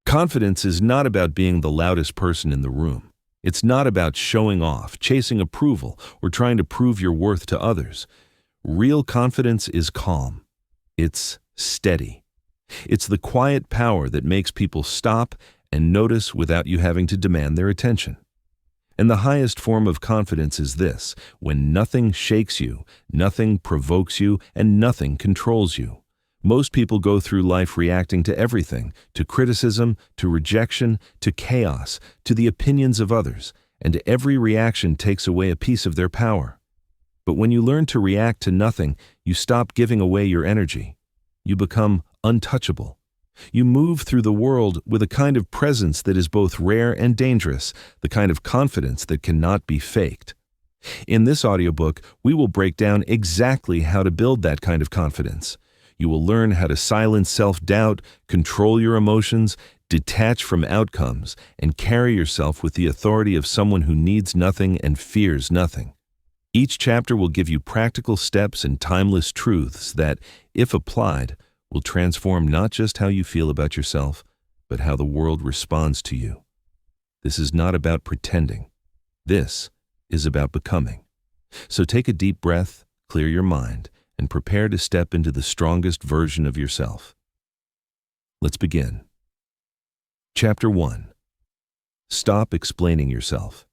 Confidence is not about being the loudest person in the room. It's not about showing off, chasing approval, or trying to prove your worth to others. Real confidence is calm. It's steady. It's the quiet power that makes people stop and notice without you having to demand their attention. And the highest form of confidence is this: when nothing shakes you, nothing provokes you, and nothing controls you. Most people go through life reacting to everything, to criticism, to rejection, to chaos, to the opinions of others, and every reaction takes away a piece of their power. But when you learn to react to nothing, you stop giving away your energy. You become untouchable. You move through the world with a kind of presence that is both rare and dangerous, the kind of confidence that cannot be faked. In this audiobook, we will break down exactly how to build that kind of confidence. You will learn how to silence self-doubt, control your emotions, detach from outcomes, and carry yourself with the authority of someone who needs nothing and fears nothing. Each chapter will give you practical steps and timeless truths that, if applied, will transform not just how you feel about yourself, but how the world responds to you. This is not about pretending. This is about becoming. So take a deep breath, clear your mind, and prepare to step into the strongest version of yourself. Let's begin. Chapter 1. Stop explaining yourself.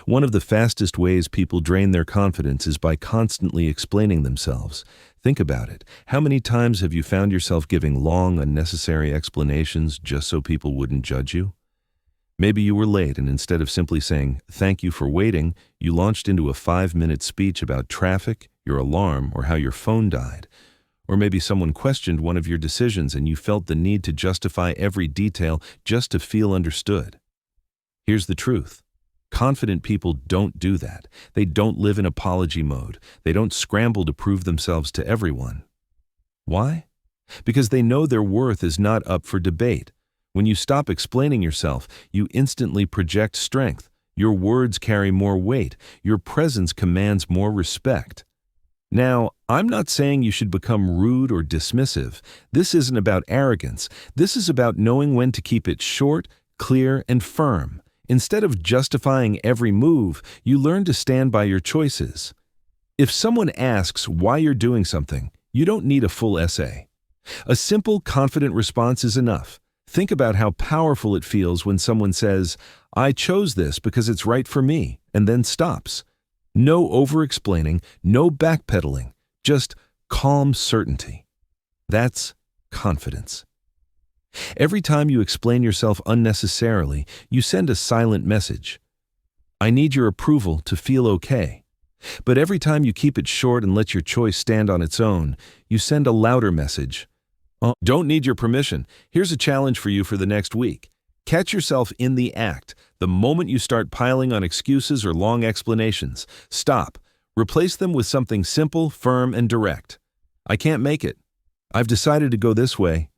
One of the fastest ways people drain their confidence is by constantly explaining themselves. Think about it. How many times have you found yourself giving long, unnecessary explanations just so people wouldn't judge you? Maybe you were late, and instead of simply saying, "Thank you for waiting," you launched into a 5-minute speech about traffic, your alarm, or how your phone died. Or maybe someone questioned one of your decisions and you felt the need to justify every detail just to feel understood. Here's the truth. Confident people don't do that. They don't live in apology mode. They don't scramble to prove themselves to everyone. Why? Because they know their worth is not up for debate. When you stop explaining yourself, you instantly project strength. Your words carry more weight. Your presence commands more respect. Now, I'm not saying you should become rude or dismissive. This isn't about arrogance. This is about knowing when to keep it short, clear, and firm. Instead of justifying every move, you learn to stand by your choices. If someone asks why you're doing something, you don't need a full essay. A simple, confident response is enough. Think about how powerful it feels when someone says, "I chose this because it's right for me," and then stops. No over-explaining, no backpedaling, just calm certainty. That's confidence. Every time you explain yourself unnecessarily, you send a silent message. I need your approval to feel okay. But every time you keep it short and let your choice stand on its own, you send a louder message. Don't need your permission. Here's a challenge for you for the next week. Catch yourself in the act. The moment you start piling on excuses or long explanations, stop. Replace them with something simple, firm, and direct. I can't make it. I've decided to go this way.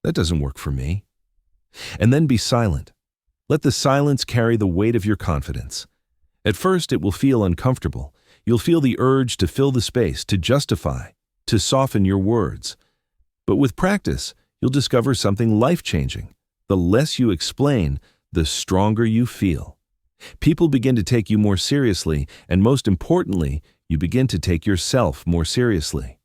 That doesn't work for me. And then be silent. Let the silence carry the weight of your confidence. At first, it will feel uncomfortable. You'll feel the urge to fill the space, to justify, to soften your words. But with practice, you'll discover something life-changing. The less you explain, the stronger you feel. People begin to take you more seriously, and most importantly, you begin to take yourself more seriously.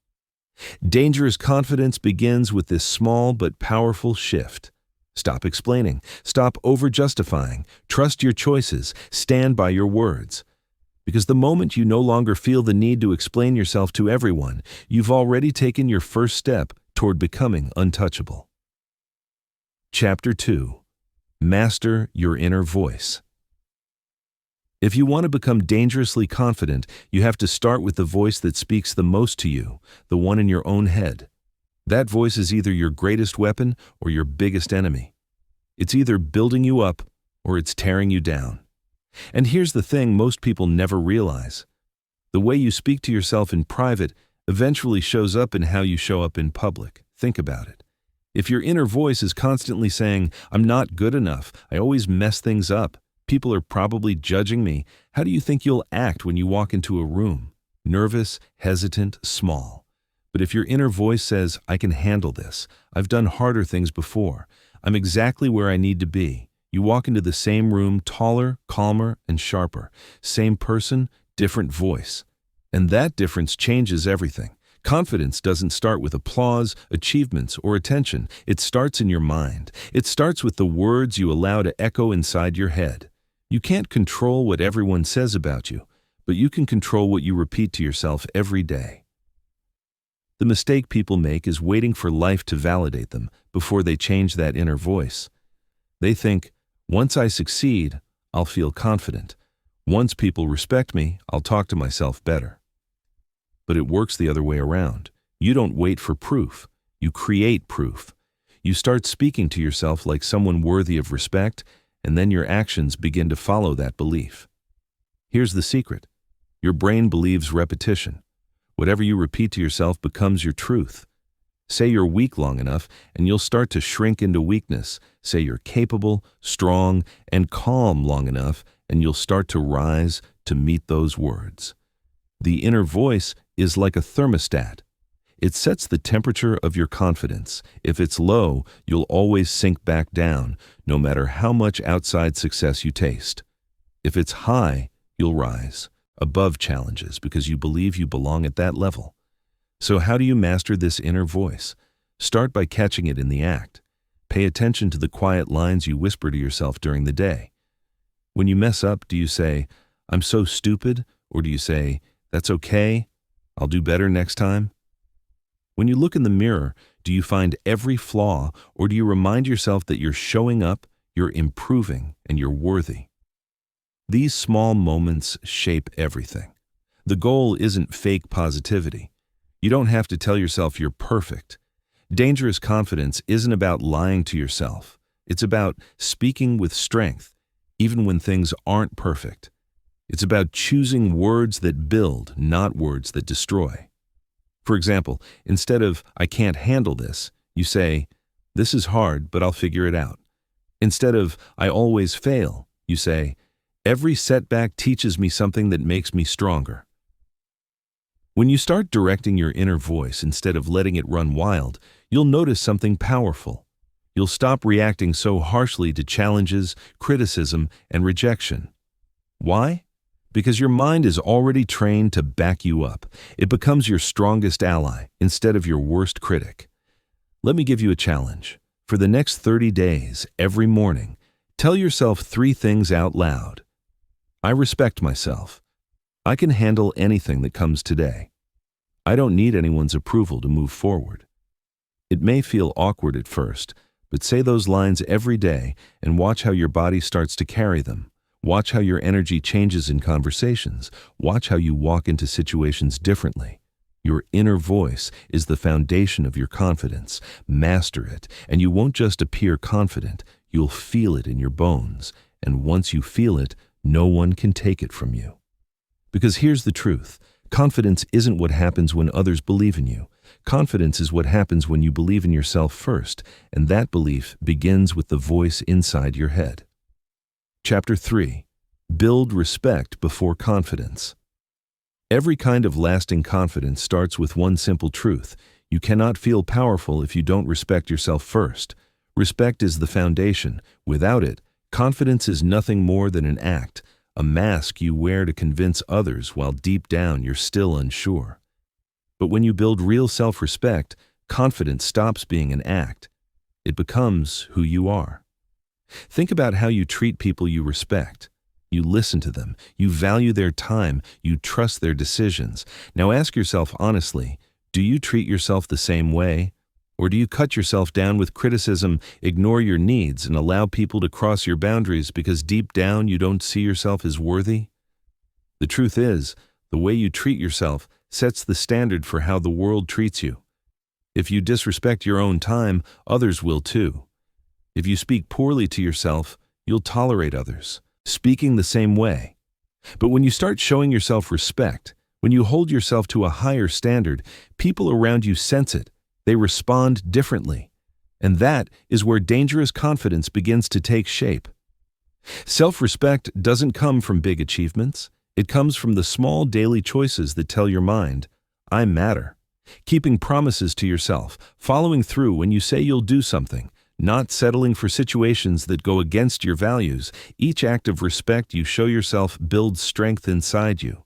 Dangerous confidence begins with this small but powerful shift. Stop explaining. Stop over-justifying. Trust your choices. Stand by your words. Because the moment you no longer feel the need to explain yourself to everyone, you've already taken your first step toward becoming untouchable. Chapter 2. Master your inner voice. If you want to become dangerously confident, you have to start with the voice that speaks the most to you, the one in your own head. That voice is either your greatest weapon or your biggest enemy. It's either building you up or it's tearing you down. And here's the thing most people never realize. The way you speak to yourself in private eventually shows up in how you show up in public. Think about it. If your inner voice is constantly saying, "I'm not good enough, I always mess things up, people are probably judging me," how do you think you'll act when you walk into a room? Nervous, hesitant, small. But if your inner voice says, "I can handle this, I've done harder things before, I'm exactly where I need to be. You walk into the same room, taller, calmer, and sharper. Same person, different voice. And that difference changes everything. Confidence doesn't start with applause, achievements, or attention. It starts in your mind. It starts with the words you allow to echo inside your head. You can't control what everyone says about you, but you can control what you repeat to yourself every day. The mistake people make is waiting for life to validate them before they change that inner voice. They think, once I succeed, I'll feel confident. Once people respect me, I'll talk to myself better. But it works the other way around. You don't wait for proof. You create proof. You start speaking to yourself like someone worthy of respect, and then your actions begin to follow that belief. Here's the secret. Your brain believes repetition. Whatever you repeat to yourself becomes your truth. Say you're weak long enough, and you'll start to shrink into weakness. Say you're capable, strong, and calm long enough, and you'll start to rise to meet those words. The inner voice is like a thermostat. It sets the temperature of your confidence. If it's low, you'll always sink back down, no matter how much outside success you taste. If it's high, you'll rise above challenges because you believe you belong at that level. So how do you master this inner voice? Start by catching it in the act. Pay attention to the quiet lines you whisper to yourself during the day. When you mess up, do you say, "I'm so stupid," or do you say, "That's okay, I'll do better next time"? When you look in the mirror, do you find every flaw, or do you remind yourself that you're showing up, you're improving, and you're worthy? These small moments shape everything. The goal isn't fake positivity. You don't have to tell yourself you're perfect. Dangerous confidence isn't about lying to yourself. It's about speaking with strength, even when things aren't perfect. It's about choosing words that build, not words that destroy. For example, instead of "I can't handle this," you say, "This is hard, but I'll figure it out." Instead of "I always fail," you say, "Every setback teaches me something that makes me stronger." When you start directing your inner voice instead of letting it run wild, you'll notice something powerful. You'll stop reacting so harshly to challenges, criticism, and rejection. Why? Because your mind is already trained to back you up. It becomes your strongest ally instead of your worst critic. Let me give you a challenge. For the next 30 days, every morning, tell yourself 3 things out loud. I respect myself. I can handle anything that comes today. I don't need anyone's approval to move forward. It may feel awkward at first, but say those lines every day and watch how your body starts to carry them. Watch how your energy changes in conversations. Watch how you walk into situations differently. Your inner voice is the foundation of your confidence. Master it, and you won't just appear confident, you'll feel it in your bones. And once you feel it, no one can take it from you. Because here's the truth. Confidence isn't what happens when others believe in you. Confidence is what happens when you believe in yourself first, and that belief begins with the voice inside your head. Chapter 3. Build respect before confidence. Every kind of lasting confidence starts with one simple truth. You cannot feel powerful if you don't respect yourself first. Respect is the foundation. Without it, confidence is nothing more than an act, a mask you wear to convince others while deep down you're still unsure. But when you build real self-respect, confidence stops being an act. It becomes who you are. Think about how you treat people you respect. You listen to them, you value their time, you trust their decisions. Now ask yourself honestly, do you treat yourself the same way? Or do you cut yourself down with criticism, ignore your needs, and allow people to cross your boundaries because deep down you don't see yourself as worthy? The truth is, the way you treat yourself sets the standard for how the world treats you. If you disrespect your own time, others will too. If you speak poorly to yourself, you'll tolerate others, speaking the same way. But when you start showing yourself respect, when you hold yourself to a higher standard, people around you sense it. They respond differently. And that is where dangerous confidence begins to take shape. Self-respect doesn't come from big achievements. It comes from the small daily choices that tell your mind, I matter. Keeping promises to yourself, following through when you say you'll do something, not settling for situations that go against your values. Each act of respect you show yourself builds strength inside you.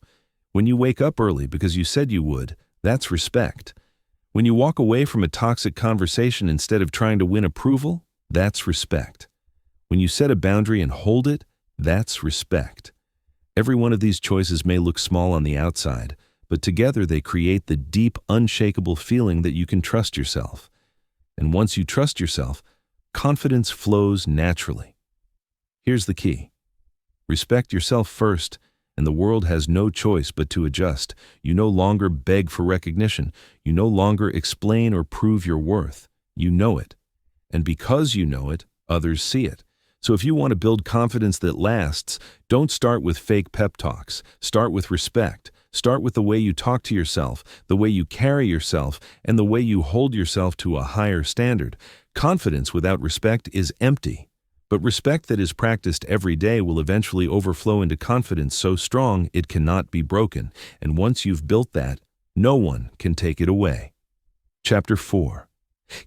When you wake up early because you said you would, that's respect. When you walk away from a toxic conversation instead of trying to win approval, that's respect. When you set a boundary and hold it, that's respect. Every one of these choices may look small on the outside, but together they create the deep, unshakable feeling that you can trust yourself. And once you trust yourself, confidence flows naturally. Here's the key. Respect yourself first, and the world has no choice but to adjust. You no longer beg for recognition. You no longer explain or prove your worth. You know it. And because you know it, others see it. So if you want to build confidence that lasts, don't start with fake pep talks. Start with respect. Start with the way you talk to yourself, the way you carry yourself, and the way you hold yourself to a higher standard. Confidence without respect is empty. But respect that is practiced every day will eventually overflow into confidence so strong it cannot be broken. And once you've built that, no one can take it away. Chapter 4.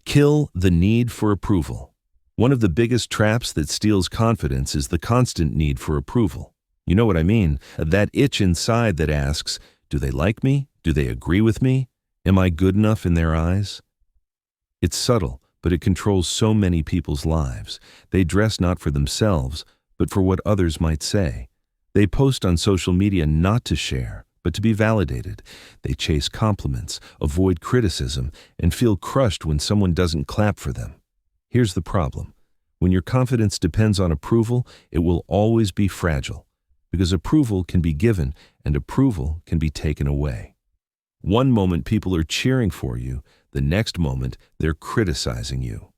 Kill the need for approval. One of the biggest traps that steals confidence is the constant need for approval. You know what I mean? That itch inside that asks, do they like me? Do they agree with me? Am I good enough in their eyes? It's subtle, but it controls so many people's lives. They dress not for themselves, but for what others might say. They post on social media not to share, but to be validated. They chase compliments, avoid criticism, and feel crushed when someone doesn't clap for them. Here's the problem. When your confidence depends on approval, it will always be fragile, because approval can be given and approval can be taken away. One moment people are cheering for you, the next moment they're criticizing you.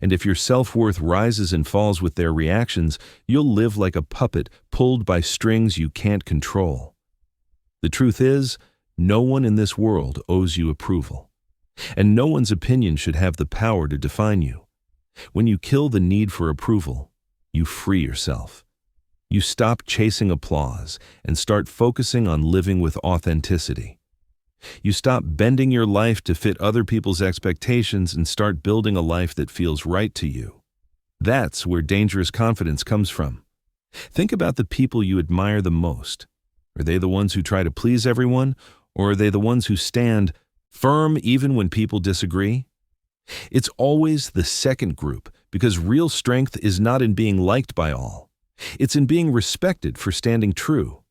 And if your self-worth rises and falls with their reactions, you'll live like a puppet pulled by strings you can't control. The truth is, no one in this world owes you approval, and no one's opinion should have the power to define you. When you kill the need for approval, you free yourself. You stop chasing applause and start focusing on living with authenticity. You stop bending your life to fit other people's expectations and start building a life that feels right to you. That's where dangerous confidence comes from. Think about the people you admire the most. Are they the ones who try to please everyone, or are they the ones who stand firm even when people disagree? It's always the second group, because real strength is not in being liked by all. It's in being respected for standing true.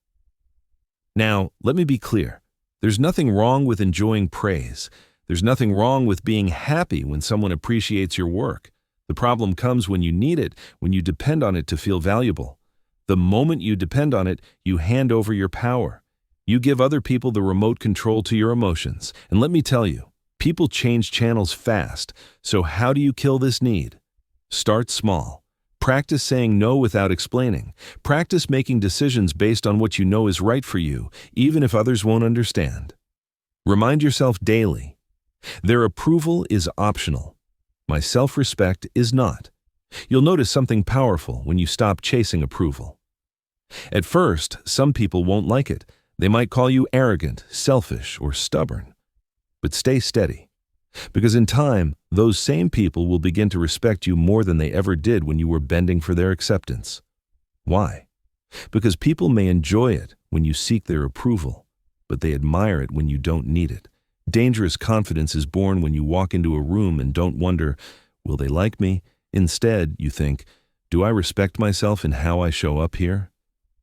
Now, let me be clear. There's nothing wrong with enjoying praise. There's nothing wrong with being happy when someone appreciates your work. The problem comes when you need it, when you depend on it to feel valuable. The moment you depend on it, you hand over your power. You give other people the remote control to your emotions. And let me tell you, people change channels fast, so how do you kill this need? Start small. Practice saying no without explaining. Practice making decisions based on what you know is right for you, even if others won't understand. Remind yourself daily, their approval is optional. My self-respect is not. You'll notice something powerful when you stop chasing approval. At first, some people won't like it. They might call you arrogant, selfish, or stubborn. But stay steady, because in time, those same people will begin to respect you more than they ever did when you were bending for their acceptance. Why? Because people may enjoy it when you seek their approval, but they admire it when you don't need it. Dangerous confidence is born when you walk into a room and don't wonder, will they like me? Instead, you think, do I respect myself in how I show up here?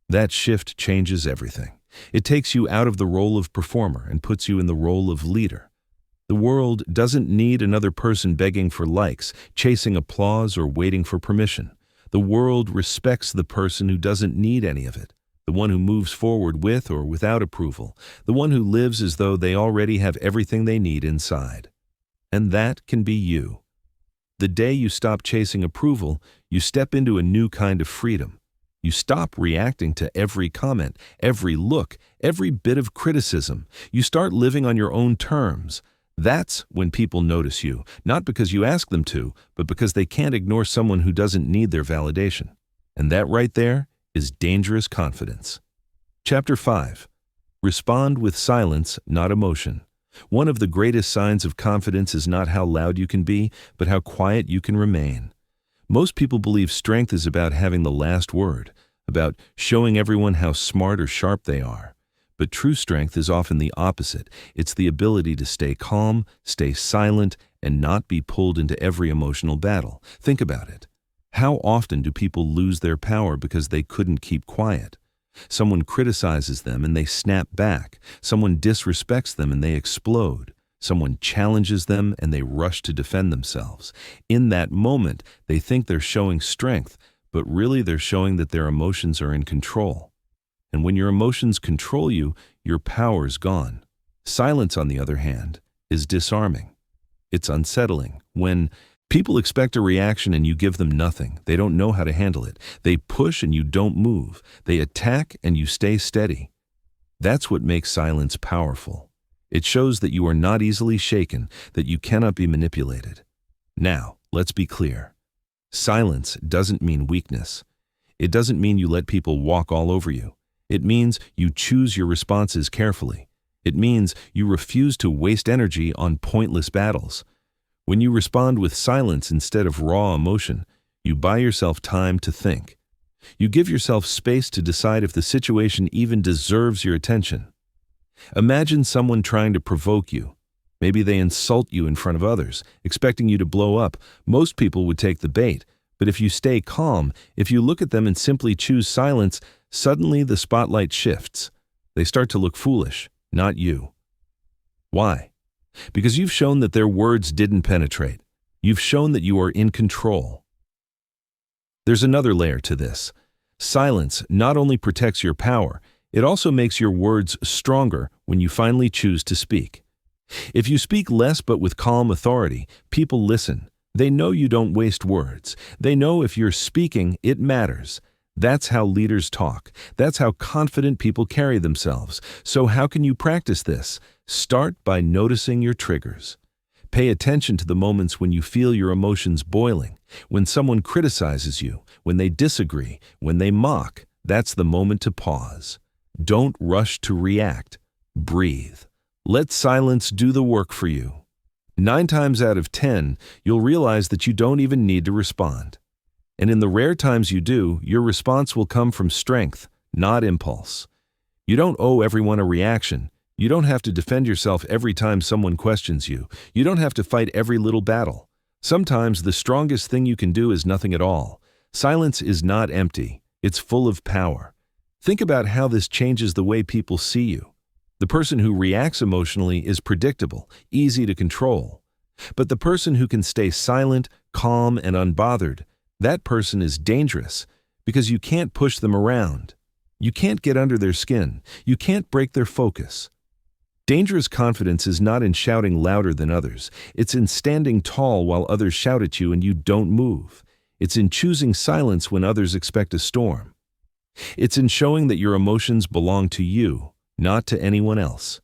That shift changes everything. It takes you out of the role of performer and puts you in the role of leader. The world doesn't need another person begging for likes, chasing applause, or waiting for permission. The world respects the person who doesn't need any of it, the one who moves forward with or without approval, the one who lives as though they already have everything they need inside. And that can be you. The day you stop chasing approval, you step into a new kind of freedom. You stop reacting to every comment, every look, every bit of criticism. You start living on your own terms. That's when people notice you, not because you ask them to, but because they can't ignore someone who doesn't need their validation. And that right there is dangerous confidence. Chapter 5. Respond with silence, not emotion. One of the greatest signs of confidence is not how loud you can be, but how quiet you can remain. Most people believe strength is about having the last word, about showing everyone how smart or sharp they are. But true strength is often the opposite. It's the ability to stay calm, stay silent, and not be pulled into every emotional battle. Think about it. How often do people lose their power because they couldn't keep quiet? Someone criticizes them and they snap back. Someone disrespects them and they explode. Someone challenges them and they rush to defend themselves. In that moment, they think they're showing strength, but really they're showing that their emotions are in control. And when your emotions control you, your power's gone. Silence, on the other hand, is disarming. It's unsettling. When people expect a reaction and you give them nothing, they don't know how to handle it. They push and you don't move. They attack and you stay steady. That's what makes silence powerful. It shows that you are not easily shaken, that you cannot be manipulated. Now, let's be clear. Silence doesn't mean weakness. It doesn't mean you let people walk all over you. It means you choose your responses carefully. It means you refuse to waste energy on pointless battles. When you respond with silence instead of raw emotion, you buy yourself time to think. You give yourself space to decide if the situation even deserves your attention. Imagine someone trying to provoke you. Maybe they insult you in front of others, expecting you to blow up. Most people would take the bait. But if you stay calm, if you look at them and simply choose silence, suddenly the spotlight shifts. They start to look foolish, not you. Why? Because you've shown that their words didn't penetrate. You've shown that you are in control. There's another layer to this. Silence not only protects your power, it also makes your words stronger when you finally choose to speak. If you speak less but with calm authority, people listen. They know you don't waste words. They know if you're speaking, it matters. That's how leaders talk. That's how confident people carry themselves. So how can you practice this? Start by noticing your triggers. Pay attention to the moments when you feel your emotions boiling, when someone criticizes you, when they disagree, when they mock. That's the moment to pause. Don't rush to react. Breathe. Let silence do the work for you. 9 times out of 10, you'll realize that you don't even need to respond. And in the rare times you do, your response will come from strength, not impulse. You don't owe everyone a reaction. You don't have to defend yourself every time someone questions you. You don't have to fight every little battle. Sometimes the strongest thing you can do is nothing at all. Silence is not empty. It's full of power. Think about how this changes the way people see you. The person who reacts emotionally is predictable, easy to control. But the person who can stay silent, calm, and unbothered, that person is dangerous because you can't push them around. You can't get under their skin. You can't break their focus. Dangerous confidence is not in shouting louder than others. It's in standing tall while others shout at you and you don't move. It's in choosing silence when others expect a storm. It's in showing that your emotions belong to you, not to anyone else.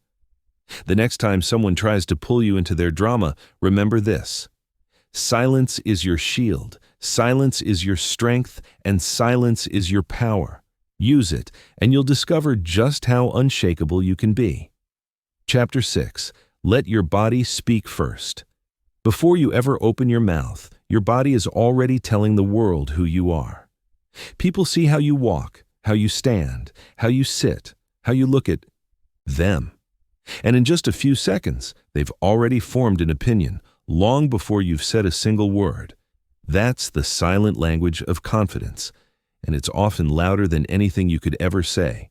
The next time someone tries to pull you into their drama, remember this. Silence is your shield, silence is your strength, and silence is your power. Use it, and you'll discover just how unshakable you can be. Chapter 6. Let your body speak first. Before you ever open your mouth, your body is already telling the world who you are. People see how you walk, how you stand, how you sit, how you look at them. And in just a few seconds, they've already formed an opinion, long before you've said a single word. That's the silent language of confidence, and it's often louder than anything you could ever say.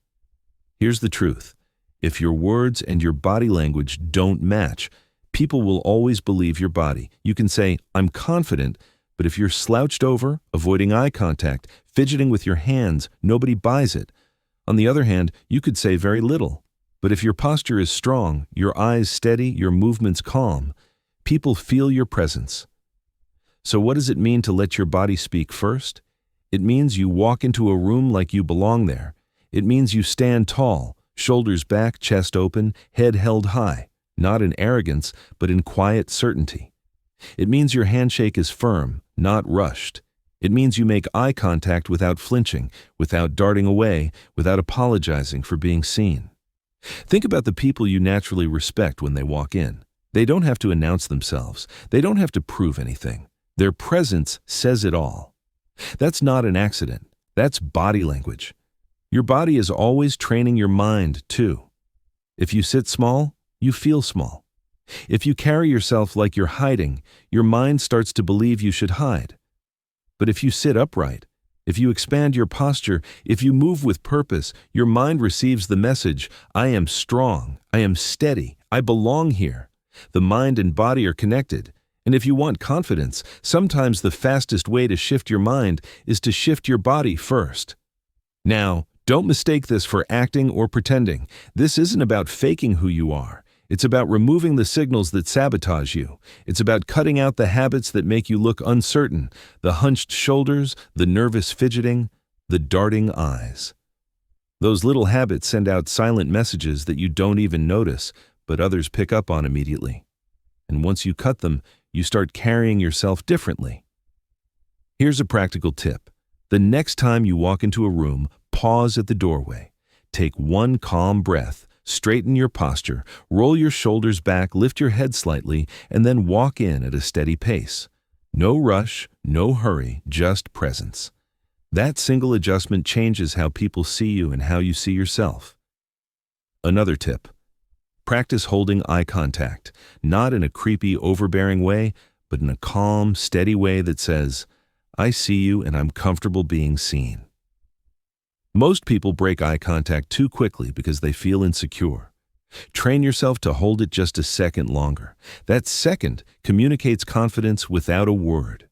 Here's the truth. If your words and your body language don't match, people will always believe your body. You can say, "I'm confident," but if you're slouched over, avoiding eye contact, fidgeting with your hands, nobody buys it. On the other hand, you could say very little. But if your posture is strong, your eyes steady, your movements calm, people feel your presence. So what does it mean to let your body speak first? It means you walk into a room like you belong there. It means you stand tall, shoulders back, chest open, head held high, not in arrogance, but in quiet certainty. It means your handshake is firm, not rushed. It means you make eye contact without flinching, without darting away, without apologizing for being seen. Think about the people you naturally respect when they walk in. They don't have to announce themselves. They don't have to prove anything. Their presence says it all. That's not an accident. That's body language. Your body is always training your mind, too. If you sit small, you feel small. If you carry yourself like you're hiding, your mind starts to believe you should hide. But if you sit upright, if you expand your posture, if you move with purpose, your mind receives the message, I am strong, I am steady, I belong here. The mind and body are connected. And if you want confidence, sometimes the fastest way to shift your mind is to shift your body first. Now, don't mistake this for acting or pretending. This isn't about faking who you are. It's about removing the signals that sabotage you. It's about cutting out the habits that make you look uncertain, the hunched shoulders, the nervous fidgeting, the darting eyes. Those little habits send out silent messages that you don't even notice, but others pick up on immediately. And once you cut them, you start carrying yourself differently. Here's a practical tip. The next time you walk into a room, pause at the doorway. Take one calm breath. Straighten your posture, roll your shoulders back, lift your head slightly, and then walk in at a steady pace. No rush, no hurry, just presence. That single adjustment changes how people see you and how you see yourself. Another tip. Practice holding eye contact, not in a creepy, overbearing way, but in a calm, steady way that says, I see you and I'm comfortable being seen. Most people break eye contact too quickly because they feel insecure. Train yourself to hold it just a second longer. That second communicates confidence without a word.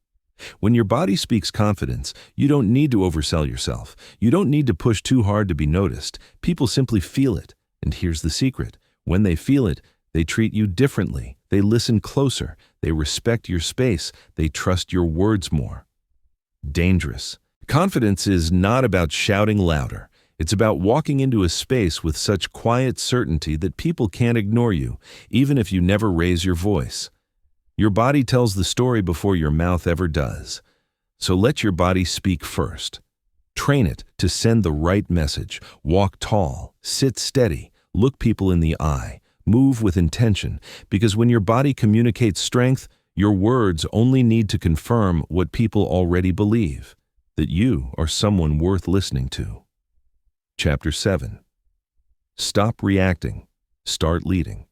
When your body speaks confidence, you don't need to oversell yourself. You don't need to push too hard to be noticed. People simply feel it. And here's the secret. When they feel it, they treat you differently. They listen closer. They respect your space. They trust your words more. Dangerous. Confidence is not about shouting louder. It's about walking into a space with such quiet certainty that people can't ignore you, even if you never raise your voice. Your body tells the story before your mouth ever does. So let your body speak first. Train it to send the right message. Walk tall, sit steady, look people in the eye, move with intention, because when your body communicates strength, your words only need to confirm what people already believe. That you are someone worth listening to. Chapter 7. Stop reacting. Start leading.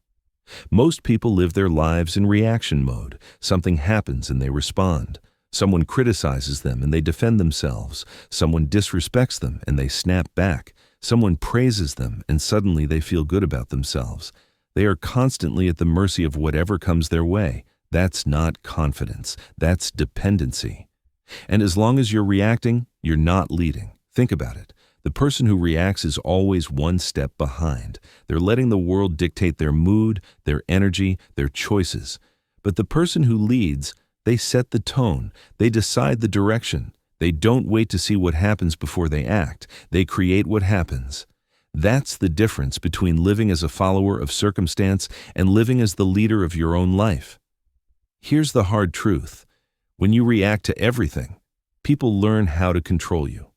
Most people live their lives in reaction mode. Something happens and they respond. Someone criticizes them and they defend themselves. Someone disrespects them and they snap back. Someone praises them and suddenly they feel good about themselves. They are constantly at the mercy of whatever comes their way. That's not confidence. That's dependency. And as long as you're reacting, you're not leading. Think about it. The person who reacts is always one step behind. They're letting the world dictate their mood, their energy, their choices. But the person who leads, they set the tone. They decide the direction. They don't wait to see what happens before they act. They create what happens. That's the difference between living as a follower of circumstance and living as the leader of your own life. Here's the hard truth. When you react to everything, people learn how to control you.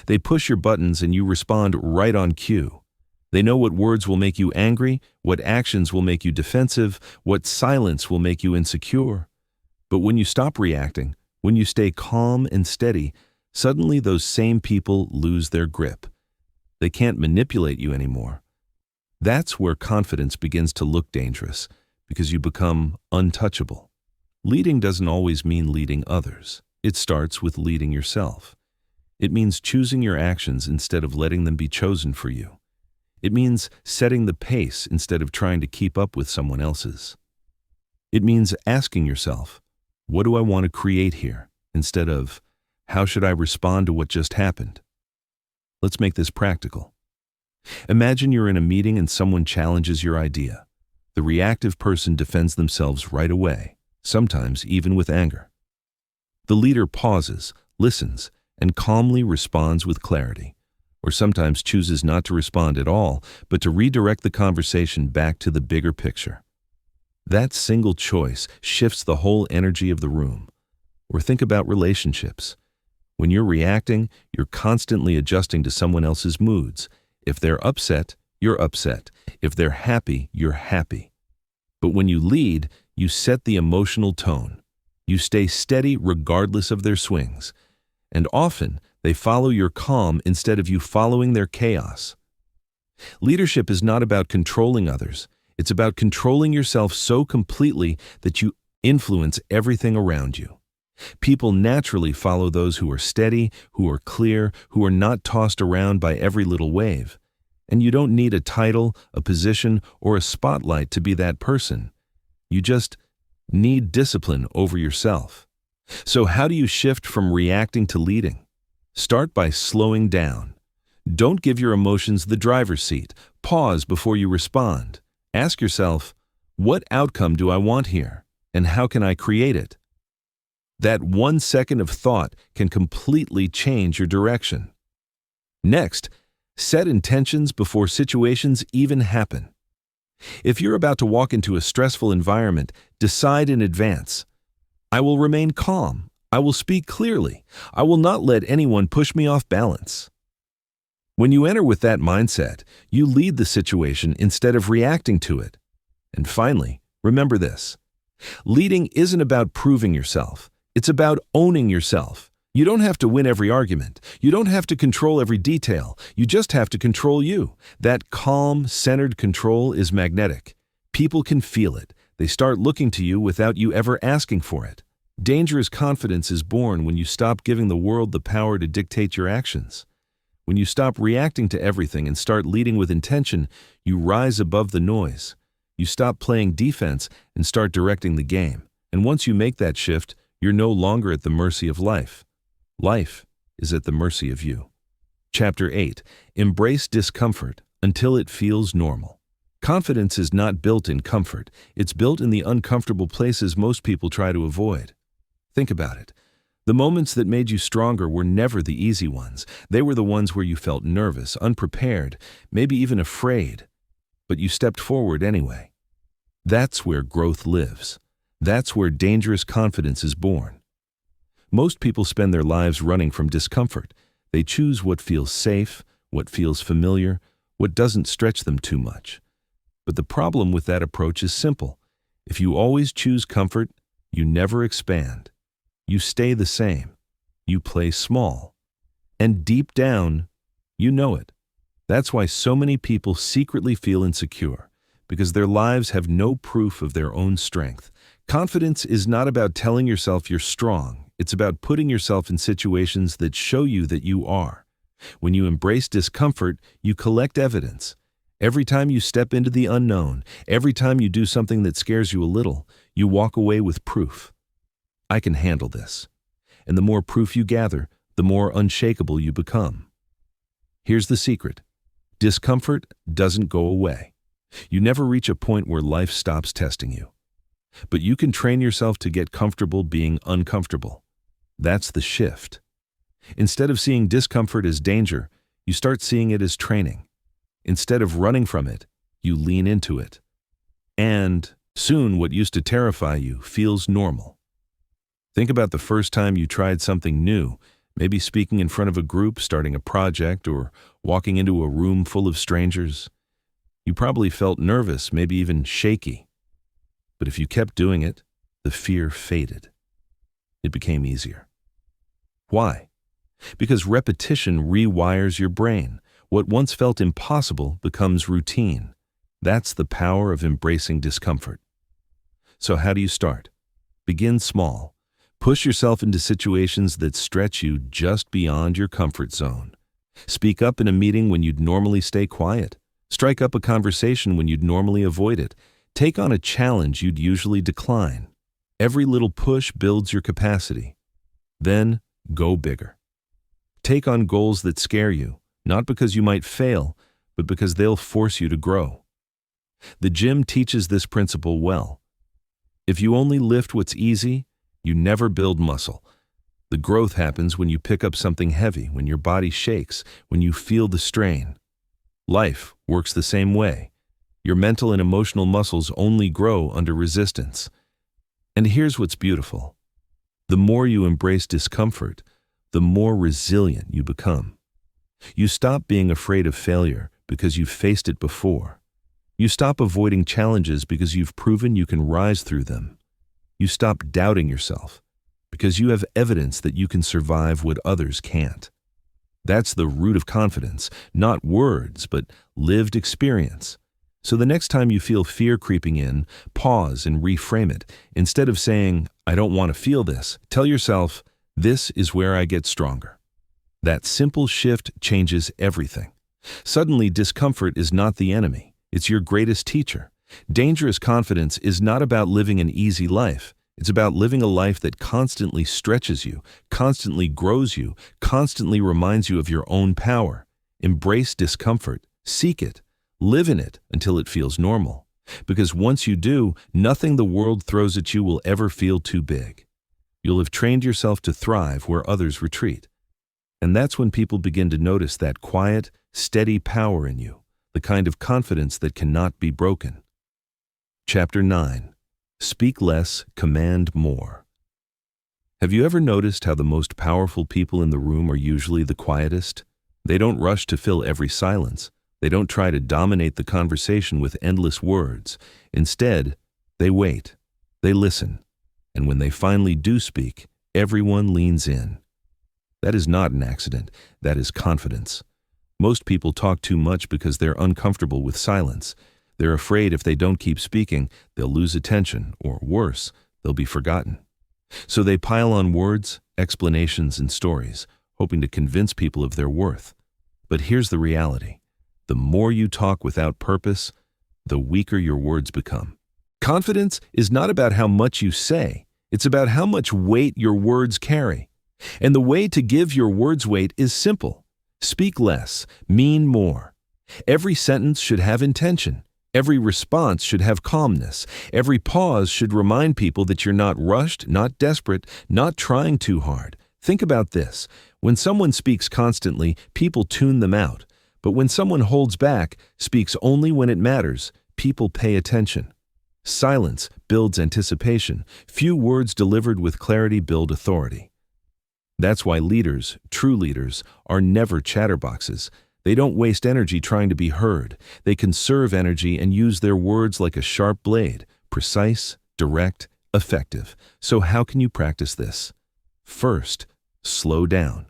They push your buttons and you respond right on cue. They know what words will make you angry, what actions will make you defensive, what silence will make you insecure. But when you stop reacting, when you stay calm and steady, suddenly those same people lose their grip. They can't manipulate you anymore. That's where confidence begins to look dangerous, because you become untouchable. Leading doesn't always mean leading others. It starts with leading yourself. It means choosing your actions instead of letting them be chosen for you. It means setting the pace instead of trying to keep up with someone else's. It means asking yourself, what do I want to create here? Instead of, how should I respond to what just happened? Let's make this practical. Imagine you're in a meeting and someone challenges your idea. The reactive person defends themselves right away, sometimes even with anger. The leader pauses, listens, and calmly responds with clarity, or sometimes chooses not to respond at all, but to redirect the conversation back to the bigger picture. That single choice shifts the whole energy of the room. Or think about relationships. When you're reacting, you're constantly adjusting to someone else's moods. If they're upset, you're upset. If they're happy, you're happy. But when you lead, you set the emotional tone. You stay steady regardless of their swings. And often, they follow your calm instead of you following their chaos. Leadership is not about controlling others. It's about controlling yourself so completely that you influence everything around you. People naturally follow those who are steady, who are clear, who are not tossed around by every little wave. And you don't need a title, a position, or a spotlight to be that person. You just need discipline over yourself. So how do you shift from reacting to leading? Start by slowing down. Don't give your emotions the driver's seat. Pause before you respond. Ask yourself, what outcome do I want here? And how can I create it? That 1 second of thought can completely change your direction. Next, set intentions before situations even happen. If you're about to walk into a stressful environment, decide in advance. I will remain calm. I will speak clearly. I will not let anyone push me off balance. When you enter with that mindset, you lead the situation instead of reacting to it. And finally, remember this. Leading isn't about proving yourself. It's about owning yourself. You don't have to win every argument. You don't have to control every detail. You just have to control you. That calm, centered control is magnetic. People can feel it. They start looking to you without you ever asking for it. Dangerous confidence is born when you stop giving the world the power to dictate your actions. When you stop reacting to everything and start leading with intention, you rise above the noise. You stop playing defense and start directing the game. And once you make that shift, you're no longer at the mercy of life. Life is at the mercy of you. Chapter 8. Embrace discomfort until it feels normal. Confidence is not built in comfort. It's built in the uncomfortable places most people try to avoid. Think about it. The moments that made you stronger were never the easy ones. They were the ones where you felt nervous, unprepared, maybe even afraid. But you stepped forward anyway. That's where growth lives. That's where dangerous confidence is born. Most people spend their lives running from discomfort. They choose what feels safe, what feels familiar, what doesn't stretch them too much. But the problem with that approach is simple. If you always choose comfort, you never expand. You stay the same. You play small. And deep down, you know it. That's why so many people secretly feel insecure, because their lives have no proof of their own strength. Confidence is not about telling yourself you're strong. It's about putting yourself in situations that show you that you are. When you embrace discomfort, you collect evidence. Every time you step into the unknown, every time you do something that scares you a little, you walk away with proof. I can handle this. And the more proof you gather, the more unshakable you become. Here's the secret. Discomfort doesn't go away. You never reach a point where life stops testing you. But you can train yourself to get comfortable being uncomfortable. That's the shift. Instead of seeing discomfort as danger, you start seeing it as training. Instead of running from it, you lean into it. And soon what used to terrify you feels normal. Think about the first time you tried something new, maybe speaking in front of a group, starting a project, or walking into a room full of strangers. You probably felt nervous, maybe even shaky. But if you kept doing it, the fear faded. It became easier. Why? Because repetition rewires your brain. What once felt impossible becomes routine. That's the power of embracing discomfort. So how do you start? Begin small. Push yourself into situations that stretch you just beyond your comfort zone. Speak up in a meeting when you'd normally stay quiet. Strike up a conversation when you'd normally avoid it. Take on a challenge you'd usually decline. Every little push builds your capacity. Then, go bigger. Take on goals that scare you, not because you might fail, but because they'll force you to grow. The gym teaches this principle well. If you only lift what's easy, you never build muscle. The growth happens when you pick up something heavy, when your body shakes, when you feel the strain. Life works the same way. Your mental and emotional muscles only grow under resistance. And here's what's beautiful. The more you embrace discomfort, the more resilient you become. You stop being afraid of failure because you've faced it before. You stop avoiding challenges because you've proven you can rise through them. You stop doubting yourself because you have evidence that you can survive what others can't. That's the root of confidence, not words, but lived experience. So the next time you feel fear creeping in, pause and reframe it. Instead of saying, "I don't want to feel this," tell yourself, "This is where I get stronger." That simple shift changes everything. Suddenly, discomfort is not the enemy. It's your greatest teacher. Dangerous confidence is not about living an easy life. It's about living a life that constantly stretches you, constantly grows you, constantly reminds you of your own power. Embrace discomfort. Seek it. Live in it until it feels normal. Because once you do, nothing the world throws at you will ever feel too big. You'll have trained yourself to thrive where others retreat. And that's when people begin to notice that quiet, steady power in you, the kind of confidence that cannot be broken. Chapter 9. Speak less, command more. Have you ever noticed how the most powerful people in the room are usually the quietest? They don't rush to fill every silence. They don't try to dominate the conversation with endless words. Instead, they wait. They listen. And when they finally do speak, everyone leans in. That is not an accident. That is confidence. Most people talk too much because they're uncomfortable with silence. They're afraid if they don't keep speaking, they'll lose attention, or worse, they'll be forgotten. So they pile on words, explanations, and stories, hoping to convince people of their worth. But here's the reality. The more you talk without purpose, the weaker your words become. Confidence is not about how much you say. It's about how much weight your words carry. And the way to give your words weight is simple. Speak less, mean more. Every sentence should have intention. Every response should have calmness. Every pause should remind people that you're not rushed, not desperate, not trying too hard. Think about this. When someone speaks constantly, people tune them out. But when someone holds back, speaks only when it matters, people pay attention. Silence builds anticipation. Few words delivered with clarity build authority. That's why leaders, true leaders, are never chatterboxes. They don't waste energy trying to be heard. They conserve energy and use their words like a sharp blade, precise, direct, effective. So how can you practice this? First, slow down.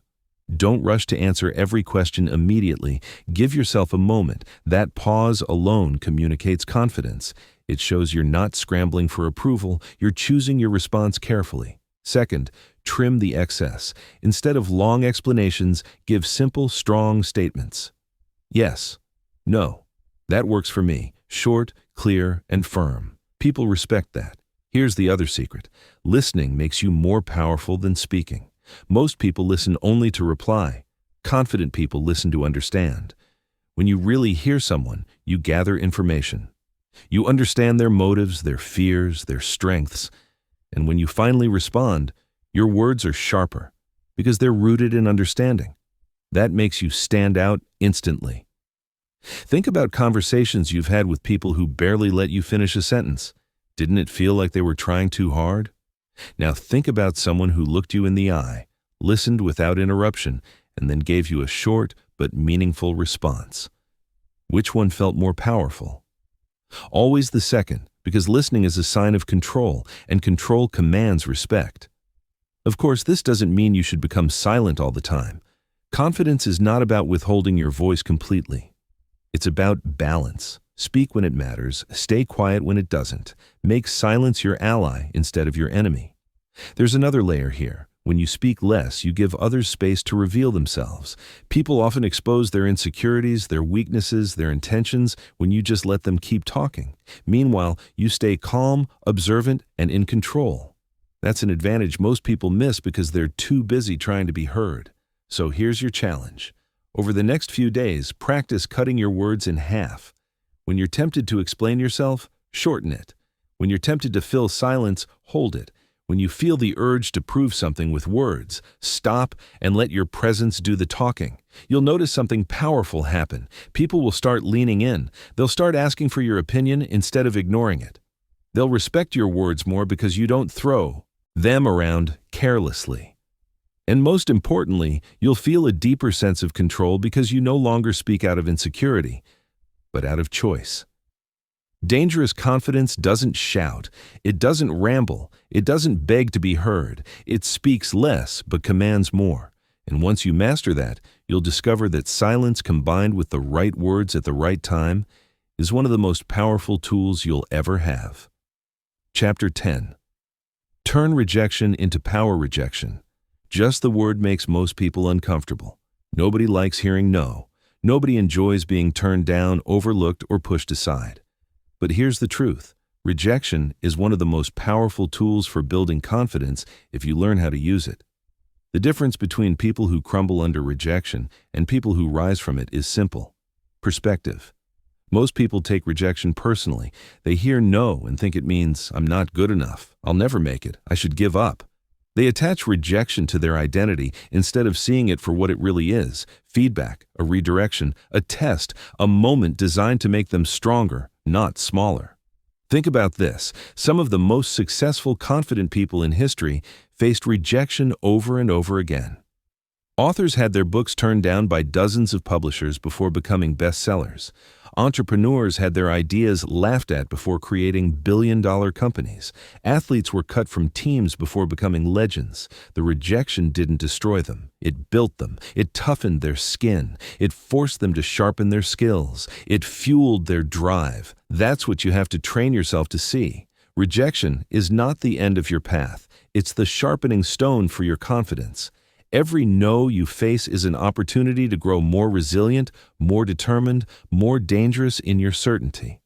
Don't rush to answer every question immediately. Give yourself a moment. That pause alone communicates confidence. It shows you're not scrambling for approval. You're choosing your response carefully. Second, trim the excess. Instead of long explanations, give simple, strong statements. Yes. No. That works for me. Short, clear, and firm. People respect that. Here's the other secret. Listening makes you more powerful than speaking. Most people listen only to reply. Confident people listen to understand. When you really hear someone, you gather information. You understand their motives, their fears, their strengths. And when you finally respond, your words are sharper because they're rooted in understanding. That makes you stand out instantly. Think about conversations you've had with people who barely let you finish a sentence. Didn't it feel like they were trying too hard? Now think about someone who looked you in the eye, listened without interruption, and then gave you a short but meaningful response. Which one felt more powerful? Always the second, because listening is a sign of control, and control commands respect. Of course, this doesn't mean you should become silent all the time. Confidence is not about withholding your voice completely. It's about balance. Speak when it matters, stay quiet when it doesn't. Make silence your ally instead of your enemy. There's another layer here. When you speak less, you give others space to reveal themselves. People often expose their insecurities, their weaknesses, their intentions when you just let them keep talking. Meanwhile, you stay calm, observant, and in control. That's an advantage most people miss because they're too busy trying to be heard. So here's your challenge. Over the next few days, practice cutting your words in half. When you're tempted to explain yourself, shorten it. When you're tempted to fill silence, hold it. When you feel the urge to prove something with words, stop and let your presence do the talking. You'll notice something powerful happen. People will start leaning in. They'll start asking for your opinion instead of ignoring it. They'll respect your words more because you don't throw them around carelessly. And most importantly, you'll feel a deeper sense of control because you no longer speak out of insecurity. but out of choice. Dangerous confidence doesn't shout, it doesn't ramble, it doesn't beg to be heard, it speaks less but commands more. And once you master that, you'll discover that silence combined with the right words at the right time is one of the most powerful tools you'll ever have. Chapter 10. Turn rejection into power rejection. Just the word makes most people uncomfortable. Nobody likes hearing no. Nobody enjoys being turned down, overlooked, or pushed aside. But here's the truth. Rejection is one of the most powerful tools for building confidence if you learn how to use it. The difference between people who crumble under rejection and people who rise from it is simple. Perspective. Most people take rejection personally. They hear no and think it means, I'm not good enough, I'll never make it, I should give up. They attach rejection to their identity instead of seeing it for what it really is: feedback, a redirection, a test, a moment designed to make them stronger, not smaller. Think about this. Some of the most successful, confident people in history faced rejection over and over again. Authors had their books turned down by dozens of publishers before becoming bestsellers. Entrepreneurs had their ideas laughed at before creating billion-dollar companies. Athletes were cut from teams before becoming legends. The rejection didn't destroy them. It built them. It toughened their skin. It forced them to sharpen their skills. It fueled their drive. That's what you have to train yourself to see. Rejection is not the end of your path. It's the sharpening stone for your confidence. Every no you face is an opportunity to grow more resilient, more determined, more dangerous in your certainty.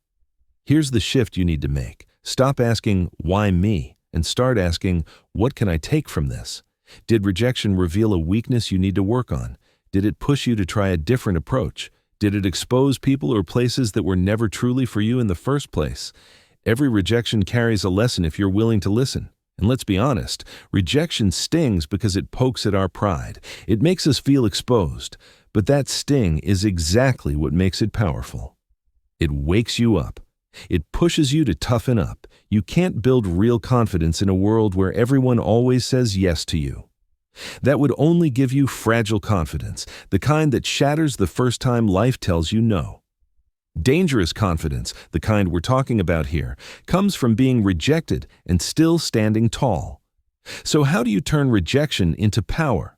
Here's the shift you need to make. Stop asking, why me? And start asking, what can I take from this? Did rejection reveal a weakness you need to work on? Did it push you to try a different approach? Did it expose people or places that were never truly for you in the first place? Every rejection carries a lesson if you're willing to listen. And let's be honest, rejection stings because it pokes at our pride. It makes us feel exposed. But that sting is exactly what makes it powerful. It wakes you up. It pushes you to toughen up. You can't build real confidence in a world where everyone always says yes to you. That would only give you fragile confidence, the kind that shatters the first time life tells you no. Dangerous confidence, the kind we're talking about here, comes from being rejected and still standing tall. So how do you turn rejection into power?